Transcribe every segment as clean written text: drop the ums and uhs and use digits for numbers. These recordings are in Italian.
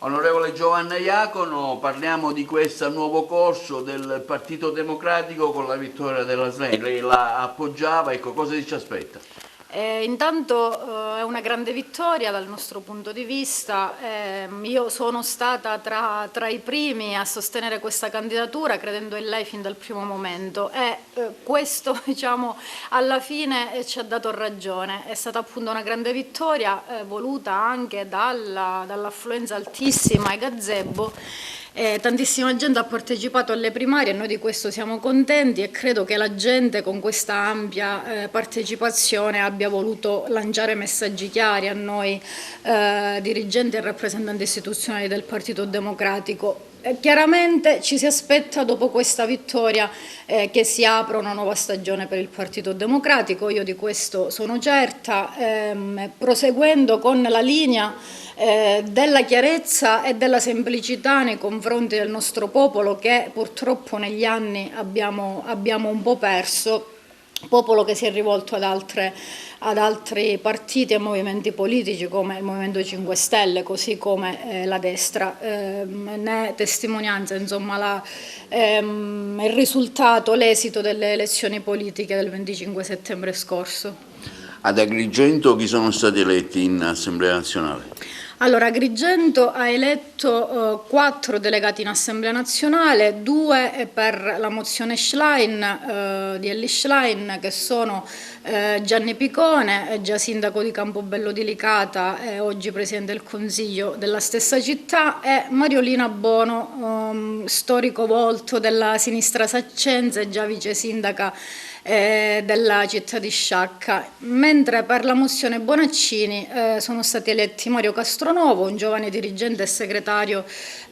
Onorevole Giovanna Iacono, parliamo di questo nuovo corso del Partito Democratico con la vittoria della Schlein. Lei la appoggiava, ecco, cosa ci aspetta? Intanto è una grande vittoria dal nostro punto di vista. Io sono stata tra i primi a sostenere questa candidatura credendo in lei fin dal primo momento e questo diciamo, alla fine ci ha dato ragione. È stata appunto una grande vittoria voluta anche dall'affluenza altissima ai gazebo. Tantissima gente ha partecipato alle primarie e noi di questo siamo contenti e credo che la gente con questa ampia partecipazione abbia voluto lanciare messaggi chiari a noi dirigenti e rappresentanti istituzionali del Partito Democratico. Chiaramente ci si aspetta dopo questa vittoria che si apra una nuova stagione per il Partito Democratico, io di questo sono certa, proseguendo con la linea della chiarezza e della semplicità nei confronti del nostro popolo che purtroppo negli anni abbiamo un po' perso, popolo che si è rivolto ad altri partiti e movimenti politici come il Movimento 5 Stelle, così come la destra. Ne è testimonianza insomma, il risultato, l'esito delle elezioni politiche del 25 settembre scorso. Ad Agrigento chi sono stati eletti in Assemblea Nazionale? Allora, Agrigento ha eletto 4 delegati in Assemblea Nazionale, 2 per la mozione Schlein, di Elly Schlein, che sono Gianni Picone, già sindaco di Campobello di Licata e oggi Presidente del Consiglio della stessa città, e Mariolina Bono, storico volto della sinistra saccense, già vice sindaca della città di Sciacca, mentre per la mozione Bonaccini sono stati eletti Mario Castronovo, un giovane dirigente e segretario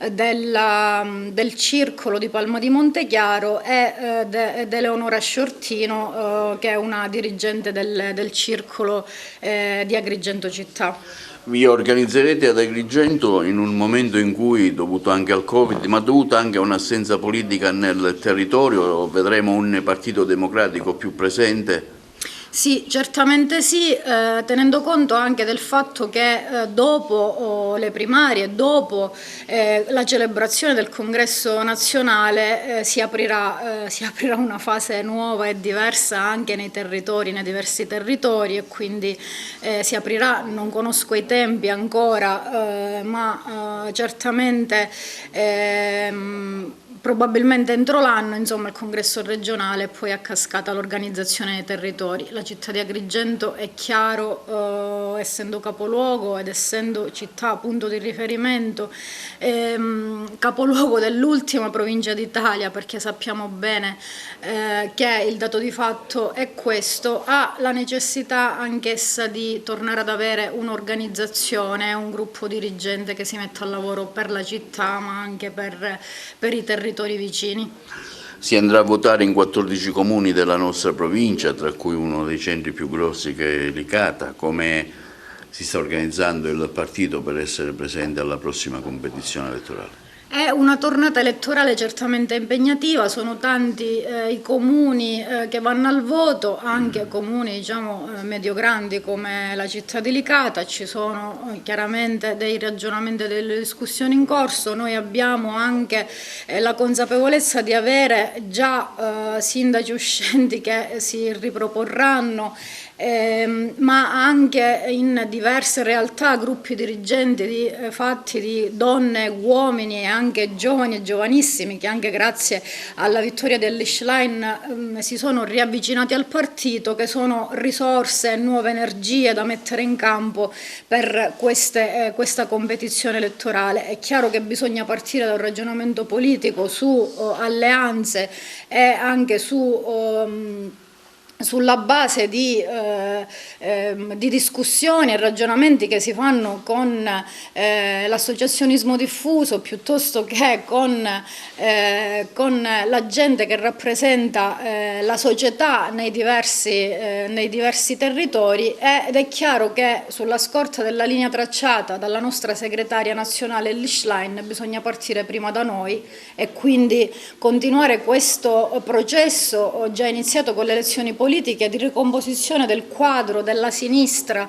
del Circolo di Palma di Montechiaro, ed Eleonora Sciortino, che è una dirigente del Circolo di Agrigento città. Vi organizzerete ad Agrigento in un momento in cui, dovuto anche al Covid, ma dovuto anche a un'assenza politica nel territorio, vedremo un Partito Democratico più presente? Sì, certamente sì, tenendo conto anche del fatto che dopo le primarie, dopo la celebrazione del Congresso nazionale si aprirà una fase nuova e diversa anche nei diversi territori, e quindi si aprirà, non conosco i tempi ancora, ma certamente probabilmente entro l'anno, insomma, il congresso regionale e poi a cascata l'organizzazione dei territori. La città di Agrigento è chiaro, essendo capoluogo ed essendo città punto di riferimento, capoluogo dell'ultima provincia d'Italia, perché sappiamo bene che il dato di fatto è questo, ha la necessità anch'essa di tornare ad avere un'organizzazione, un gruppo dirigente che si metta al lavoro per la città ma anche per i territori vicini. Si andrà a votare in 14 comuni della nostra provincia, tra cui uno dei centri più grossi che è Licata. Come si sta organizzando il partito per essere presente alla prossima competizione elettorale? È una tornata elettorale certamente impegnativa, sono tanti i comuni che vanno al voto, anche comuni diciamo medio-grandi come la città di Licata, ci sono chiaramente dei ragionamenti e delle discussioni in corso. Noi abbiamo anche la consapevolezza di avere già sindaci uscenti che si riproporranno, ma anche in diverse realtà gruppi dirigenti fatti di donne, uomini e anche giovani e giovanissimi che anche grazie alla vittoria dell'Elly Schlein si sono riavvicinati al partito, che sono risorse e nuove energie da mettere in campo per questa competizione elettorale. È chiaro che bisogna partire da un ragionamento politico su alleanze e anche sulla base di discussioni e ragionamenti che si fanno con l'associazionismo diffuso piuttosto che con la gente che rappresenta la società nei diversi territori, ed è chiaro che sulla scorta della linea tracciata dalla nostra segretaria nazionale Elly Schlein bisogna partire prima da noi e quindi continuare questo processo già iniziato con le elezioni politiche politiche di ricomposizione del quadro della sinistra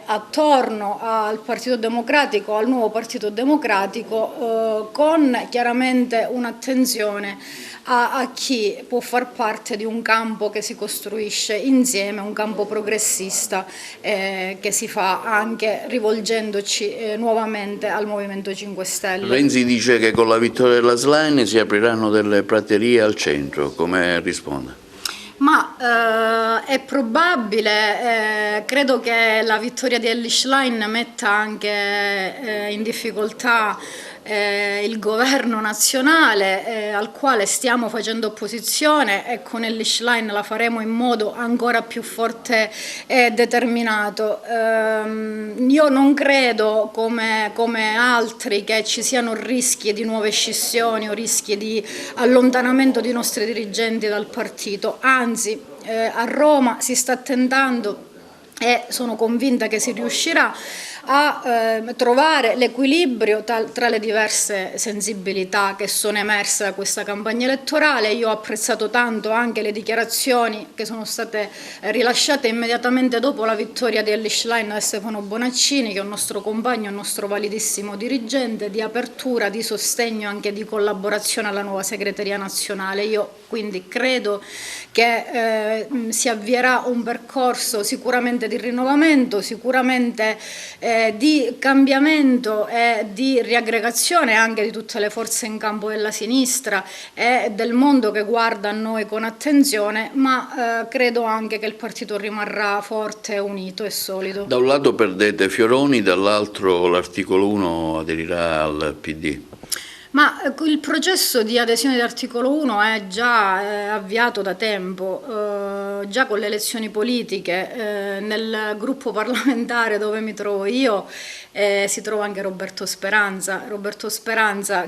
attorno al Partito Democratico, al nuovo Partito Democratico, con chiaramente un'attenzione a chi può far parte di un campo che si costruisce insieme, un campo progressista che si fa anche rivolgendoci nuovamente al Movimento 5 Stelle. Renzi dice che con la vittoria della Schlein si apriranno delle praterie al centro, come risponde? Ma è probabile, credo che la vittoria di Elly Schlein metta anche in difficoltà il governo nazionale al quale stiamo facendo opposizione, e con Elly Schlein la faremo in modo ancora più forte e determinato. Io non credo come altri che ci siano rischi di nuove scissioni o rischi di allontanamento dei nostri dirigenti dal partito, anzi a Roma si sta tentando, e sono convinta che si riuscirà, a trovare l'equilibrio tra le diverse sensibilità che sono emerse da questa campagna elettorale. Io ho apprezzato tanto anche le dichiarazioni che sono state rilasciate immediatamente dopo la vittoria di Elly Schlein da Stefano Bonaccini, che è un nostro compagno, un nostro validissimo dirigente, di apertura, di sostegno, anche di collaborazione alla nuova segreteria nazionale. Io quindi credo che si avvierà un percorso sicuramente di rinnovamento, sicuramente di cambiamento e di riaggregazione anche di tutte le forze in campo della sinistra e del mondo che guarda a noi con attenzione, ma credo anche che il partito rimarrà forte, unito e solido. Da un lato perdete Fioroni, dall'altro l'articolo 1 aderirà al PD. Ma il processo di adesione dell'articolo 1 è già avviato da tempo, già con le elezioni politiche, nel gruppo parlamentare dove mi trovo io si trova anche Roberto Speranza,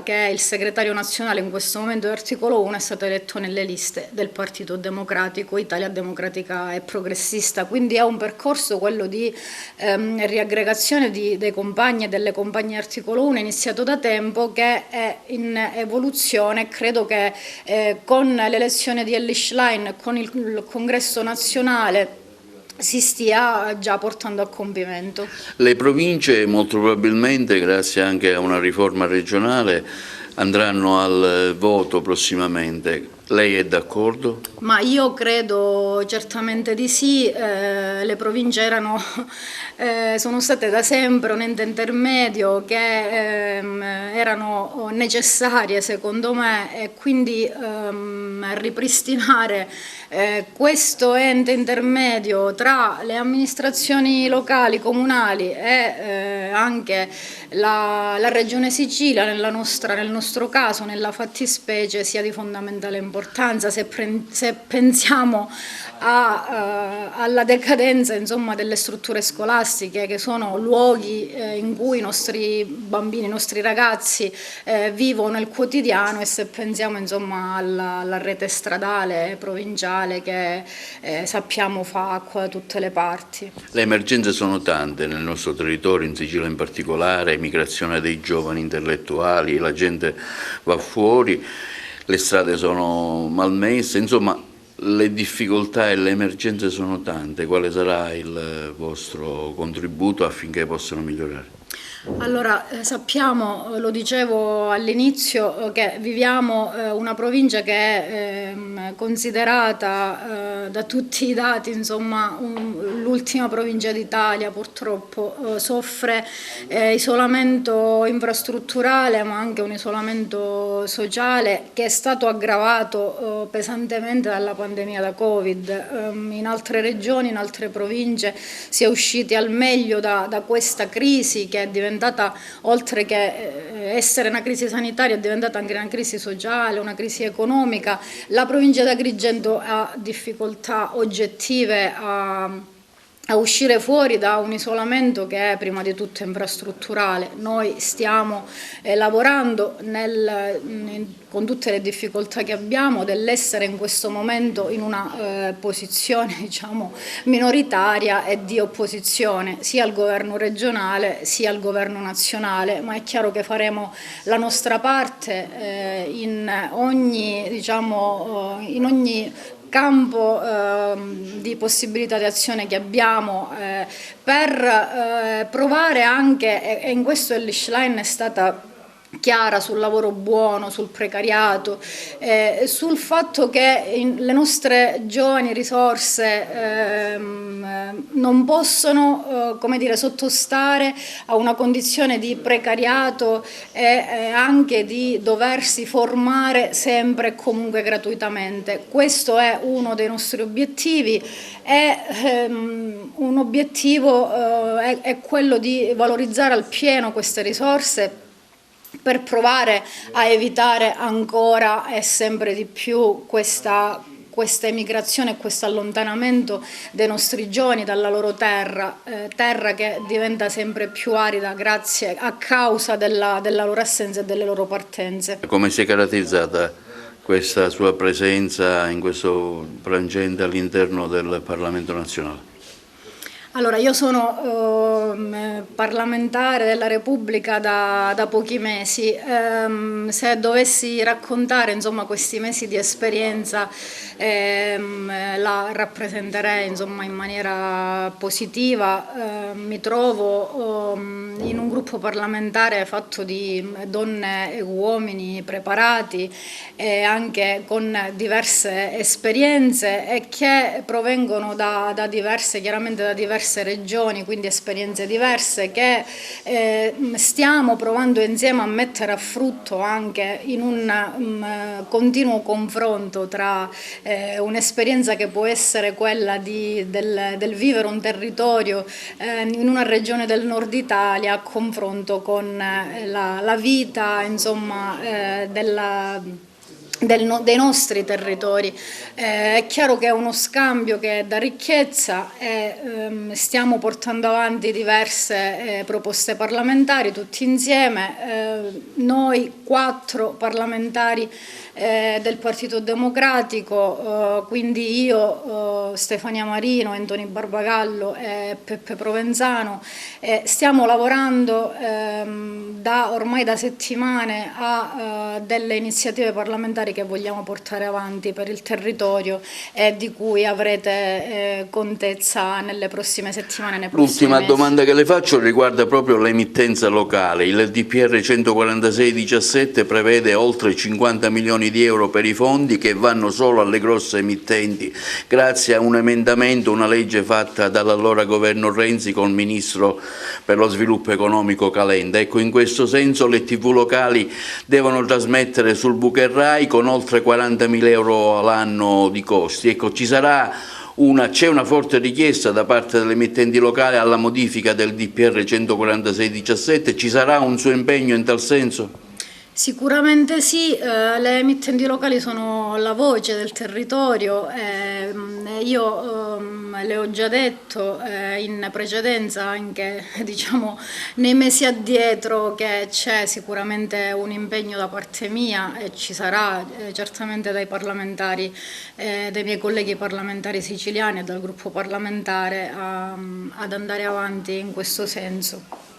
che è il segretario nazionale in questo momento dell'articolo 1, è stato eletto nelle liste del Partito Democratico, Italia Democratica e Progressista, quindi è un percorso, quello di riaggregazione dei compagni e delle compagne articolo 1, iniziato da tempo, che è in evoluzione. Credo che con l'elezione di Elly Schlein, con il congresso nazionale, si stia già portando a compimento. Le province molto probabilmente, grazie anche a una riforma regionale, andranno al voto prossimamente. Lei è d'accordo? Ma io credo certamente di sì. Le province sono state da sempre un ente intermedio che erano necessarie secondo me, e quindi ripristinare questo ente intermedio tra le amministrazioni locali, comunali e anche la Regione Sicilia, nel nostro caso, nella fattispecie, sia di fondamentale importanza se pensiamo alla decadenza, insomma, delle strutture scolastiche, che sono luoghi in cui i nostri bambini, i nostri ragazzi vivono il quotidiano, e se pensiamo, insomma, alla rete stradale provinciale che sappiamo fa acqua da tutte le parti. Le emergenze sono tante nel nostro territorio, in Sicilia in particolare: migrazione dei giovani intellettuali, la gente va fuori, le strade sono malmesse, insomma le difficoltà e le emergenze sono tante. Quale sarà il vostro contributo affinché possano migliorare? Allora, sappiamo, lo dicevo all'inizio, che viviamo una provincia che è considerata da tutti i dati, insomma, l'ultima provincia d'Italia. Purtroppo soffre isolamento infrastrutturale, ma anche un isolamento sociale che è stato aggravato pesantemente dalla pandemia da Covid. In altre regioni, in altre province si è usciti al meglio da questa crisi, che è diventata, oltre che essere una crisi sanitaria, è diventata anche una crisi sociale, una crisi economica. La provincia di Agrigento ha difficoltà oggettive a uscire fuori da un isolamento che è prima di tutto infrastrutturale. Noi stiamo lavorando con tutte le difficoltà che abbiamo, dell'essere in questo momento in una posizione, diciamo, minoritaria e di opposizione sia al governo regionale sia al governo nazionale, ma è chiaro che faremo la nostra parte in ogni campo di possibilità di azione che abbiamo per provare anche, e in questo Ellis Schlein è stata chiara sul lavoro buono, sul precariato, sul fatto che le nostre giovani risorse non possono come dire, sottostare a una condizione di precariato e anche di doversi formare sempre e comunque gratuitamente. Questo è uno dei nostri obiettivi e un obiettivo è quello di valorizzare al pieno queste risorse per provare a evitare ancora e sempre di più questa emigrazione e questo allontanamento dei nostri giovani dalla loro terra, terra che diventa sempre più arida a causa della loro assenza e delle loro partenze. Come si è caratterizzata questa sua presenza in questo frangente all'interno del Parlamento nazionale? Allora, io sono parlamentare della Repubblica da pochi mesi. Se dovessi raccontare insomma, questi mesi di esperienza la rappresenterei insomma, in maniera positiva. Mi trovo in un gruppo parlamentare fatto di donne e uomini preparati e anche con diverse esperienze e che provengono chiaramente da diverse regioni, quindi esperienze diverse che stiamo provando insieme a mettere a frutto anche in un continuo confronto tra un'esperienza che può essere quella del vivere un territorio in una regione del nord Italia a confronto con la vita insomma, dei nostri territori. È chiaro che è uno scambio che dà ricchezza e stiamo portando avanti diverse proposte parlamentari tutti insieme, noi 4 parlamentari del Partito Democratico, quindi io, Stefania Marino, Anthony Barbagallo e Peppe Provenzano, stiamo lavorando ormai da settimane a delle iniziative parlamentari che vogliamo portare avanti per il territorio e di cui avrete contezza nelle prossime settimane, nei prossimi L'ultima mesi. domanda che le faccio riguarda proprio l'emittenza locale. Il DPR 146/17 prevede oltre 50 milioni di euro per i fondi che vanno solo alle grosse emittenti, grazie a un emendamento, una legge fatta dall'allora governo Renzi con il Ministro per lo sviluppo economico Calenda. Ecco, in questo senso le TV locali devono trasmettere sul Bucher Rai con oltre 40.000 euro all'anno di costi. Ecco, c'è una forte richiesta da parte delle emittenti locali alla modifica del DPR 146/17, ci sarà un suo impegno in tal senso? Sicuramente sì, le emittenti locali sono la voce del territorio, io le ho già detto in precedenza anche diciamo, nei mesi addietro che c'è sicuramente un impegno da parte mia e ci sarà certamente dai parlamentari, dai miei colleghi parlamentari siciliani e dal gruppo parlamentare ad andare avanti in questo senso.